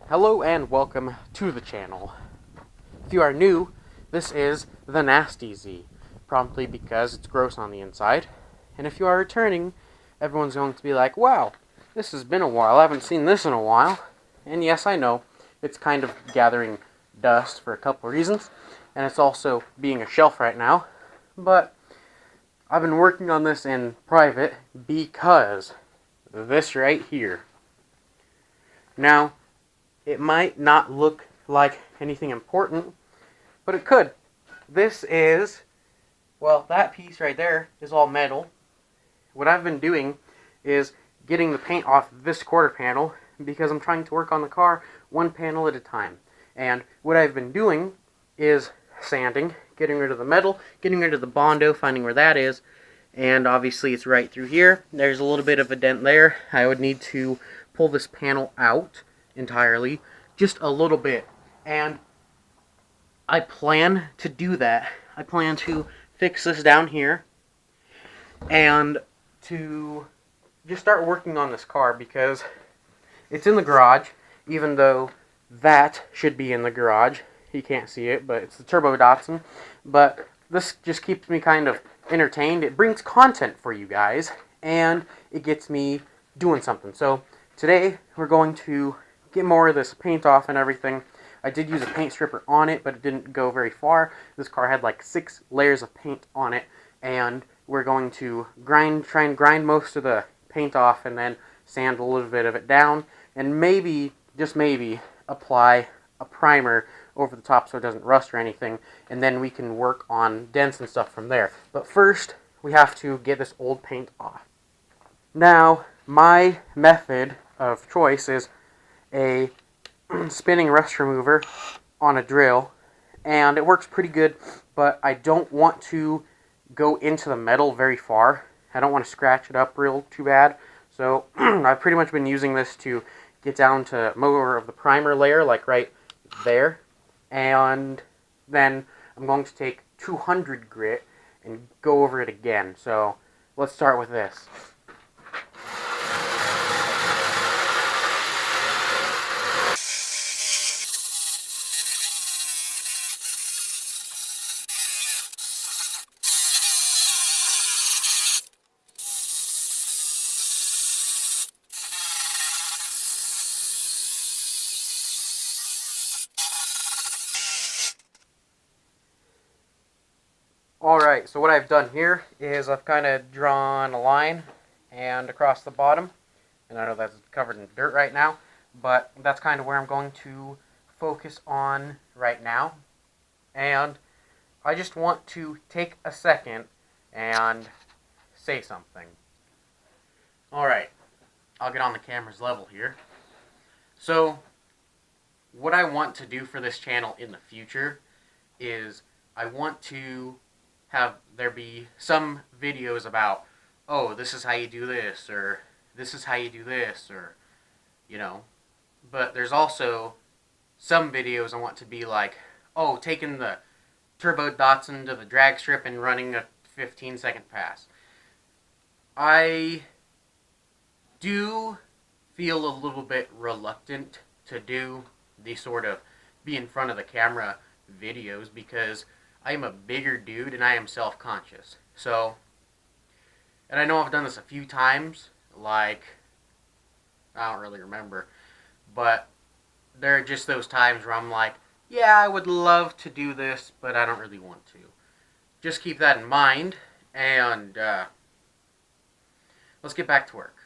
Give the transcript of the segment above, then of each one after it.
Hello and welcome to the channel. If you are new, this is the NAS-T-Z, promptly because it's gross on the inside. And if you are returning, everyone's going to be like, wow, this has been a while, I haven't seen this in a while. And yes, I know, it's kind of gathering dust for a couple of reasons, and it's also being a shelf right now. But I've been working on this in private because this right here. Now, it might not look like anything important, but it could. This is, well, that piece right there is all metal. What I've been doing is getting the paint off this quarter panel because I'm trying to work on the car one panel at a time. And what I've been doing is sanding, getting rid of the metal, getting rid of the Bondo, finding where that is, and obviously it's right through here. There's a little bit of a dent there. I would need to pull this panel out entirely, just a little bit, and I plan to do that. I plan to fix this down here and to just start working on this car because it's in the garage, even though that should be in the garage. You can't see it, but it's the turbo Datsun. But this just keeps me kind of entertained. It brings content for you guys, and it gets me doing something. So today we're going to get more of this paint off and everything. I did use a paint stripper on it, but it didn't go very far. This car had like 6 layers of paint on it, and we're going to try and grind most of the paint off and then sand a little bit of it down, and maybe, just maybe, apply a primer over the top so it doesn't rust or anything, and then we can work on dents and stuff from there. But first, we have to get this old paint off. Now, my method of choice is a spinning rust remover on a drill, and it works pretty good, but I don't want to go into the metal very far. I don't want to scratch it up real too bad, so I've pretty much been using this to get down to more of the primer layer, like right there, and then I'm going to take 200 grit and go over it again. So let's start with this. Alright, so what I've done here is I've kind of drawn a line and across the bottom, and I know that's covered in dirt right now, but that's kind of where I'm going to focus on right now. And I just want to take a second and say something. Alright, I'll get on the camera's level here. So, what I want to do for this channel in the future is I want to have there be some videos about, oh, this is how you do this, or this is how you do this, or, you know. But there's also some videos I want to be like, oh, taking the turbo Datsun to the drag strip and running a 15-second pass. I do feel a little bit reluctant to do these sort of be in front of the camera videos because I am a bigger dude and I am self-conscious. So, and I know I've done this a few times, like, I don't really remember, but there are just those times where I'm like, yeah, I would love to do this, but I don't really want to. Just keep that in mind, and let's get back to work.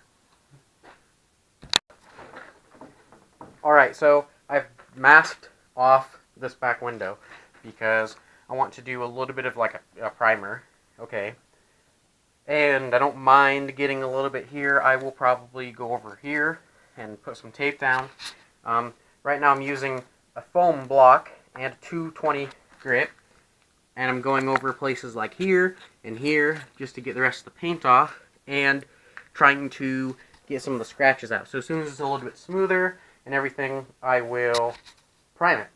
Alright, so I've masked off this back window because I want to do a little bit of like a primer, okay, and I don't mind getting a little bit here. I will probably go over here and put some tape down. Right now I'm using a foam block and 220 grit, and I'm going over places like here and here just to get the rest of the paint off and trying to get some of the scratches out. So as soon as it's a little bit smoother and everything, I will prime it.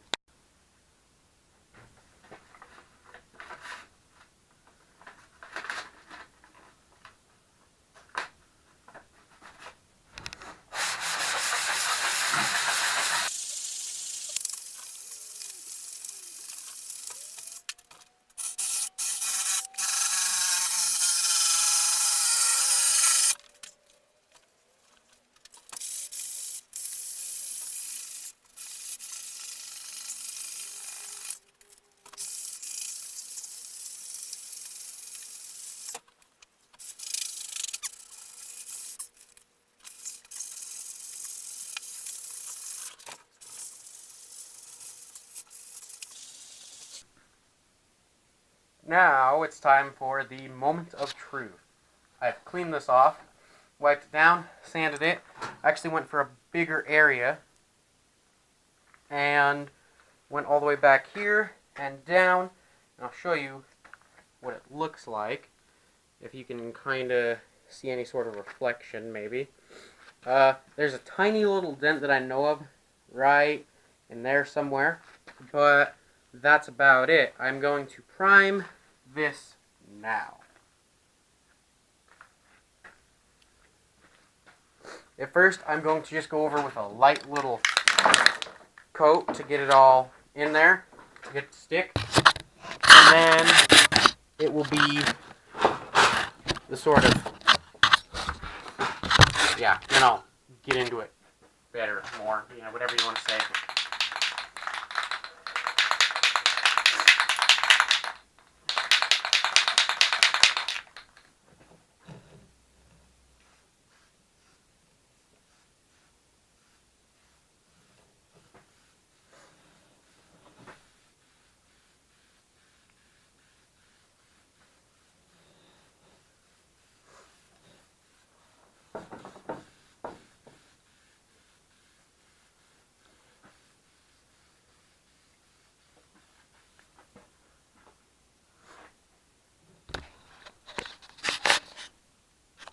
Now it's time for the moment of truth. I've cleaned this off, wiped it down, sanded it. I actually went for a bigger area and went all the way back here and down. And I'll show you what it looks like. If you can kind of see any sort of reflection, maybe. There's a tiny little dent that I know of right in there somewhere, but that's about it. I'm going to prime this now. At first, I'm going to just go over with a light little coat to get it all in there, to get it to stick, and then it will be the sort of, yeah, then I'll get into it better, more, whatever you want to say.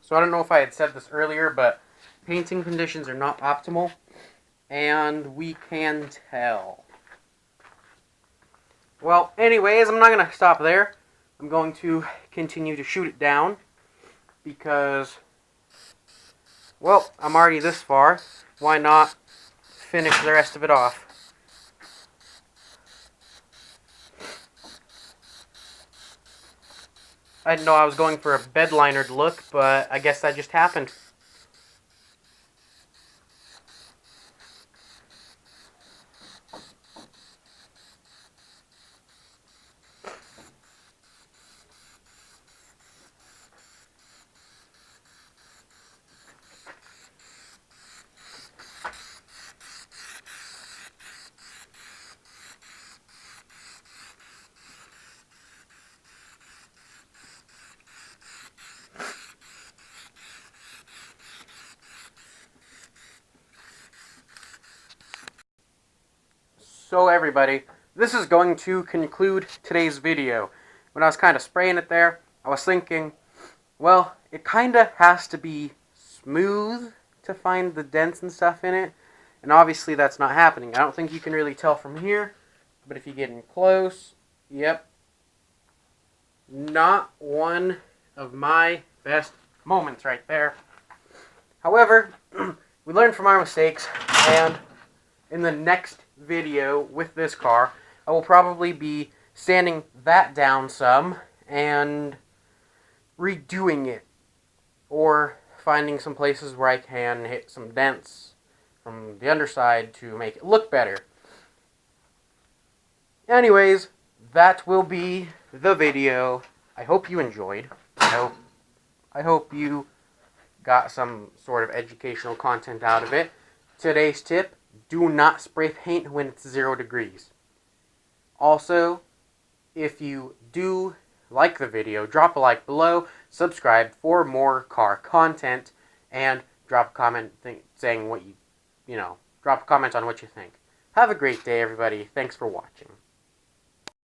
So I don't know if I had said this earlier, but painting conditions are not optimal, and we can tell. Well, anyways, I'm not going to stop there. I'm going to continue to shoot it down, because, well, I'm already this far. Why not finish the rest of it off? I didn't know I was going for a bed-linered look, but I guess that just happened. So everybody, this is going to conclude today's video. When I was kind of spraying it there, I was thinking, well, it kind of has to be smooth to find the dents and stuff in it. And obviously that's not happening. I don't think you can really tell from here, but if you get in close, yep. Not one of my best moments right there. However, we learned from our mistakes, and in the next video with this car, I will probably be sanding that down some and redoing it, or finding some places where I can hit some dents from the underside to make it look better. Anyways, that will be the video. I hope you enjoyed. I hope you got some sort of educational content out of it. Today's tip: do not spray paint when it's 0 degrees. Also, if you do like the video, drop a like below, subscribe for more car content, and drop a comment saying what drop a comment on what you think. Have a great day, everybody. Thanks for watching.